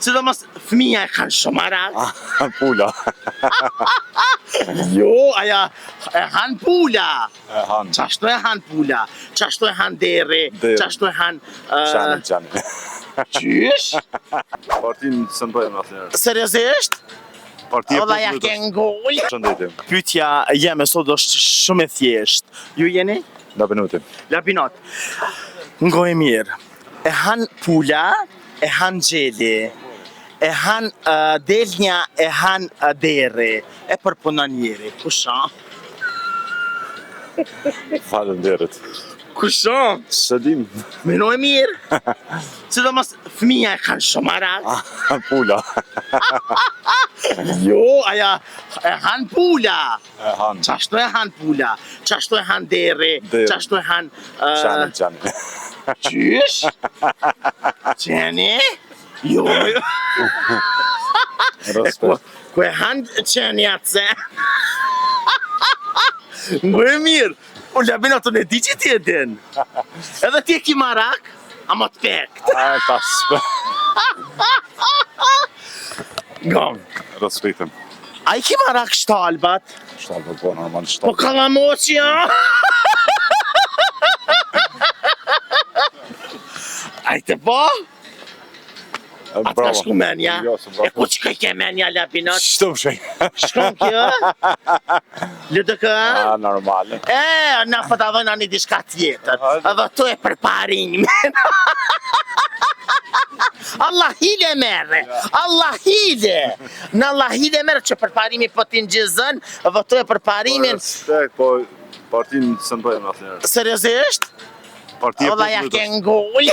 Sidomos fëmija e kanë shumë arak. Pula. Jo, aja e han pula. E han. Qashtu e han pula, qashtu e han deri, qashtu e han... Qani. Qysh? Partin së ndojmë atëherë. Seriozisht? Partia Ola ja ke ngoj. Shëndetim. Pyetja jeme sot është shumë e thjeshtë. Ju jeni? Labinutim. Labinot. Ngoj mirë. E han pula, e han gjeli, e han delnja, e han deri, e përpunon njeri. Kusha? Faleminderit. Kusha? Së dim. Menoj mirë. Sidomos fëmija e kanë shumë arak. Pula. Jo, aja e han pula. E han. Qashtu e han pula, qashtu e han deri, qashtu e han... Qani. Qysh? Qeni? Jo. Ku e han qeni atëse? Më e mirë. Unë labinatën e di që ti e din. Edhe ti e ki marak, ama të pekt. Tas. Gam. Respektim. A i ki marak shtalbat? Shtalbat po normal Po shtalbat. kalamoqja? Ajte po? Atë ka shku menja? Jo, se bravo. E ku që ka i ke menja labinat? Shtum shej. Shkon kjo? LDK? Normal. Na po ta dhëna një diçka tjetër. Edhe tu e përparim. Allah hile merre. Allah hile. Në Allah hile merre që përparimi po t'in gjizën, edhe tu e përparimin. Respekt, po partin së ndojmë atëherë. Seriozisht? Partia Ola ja ke ngoj.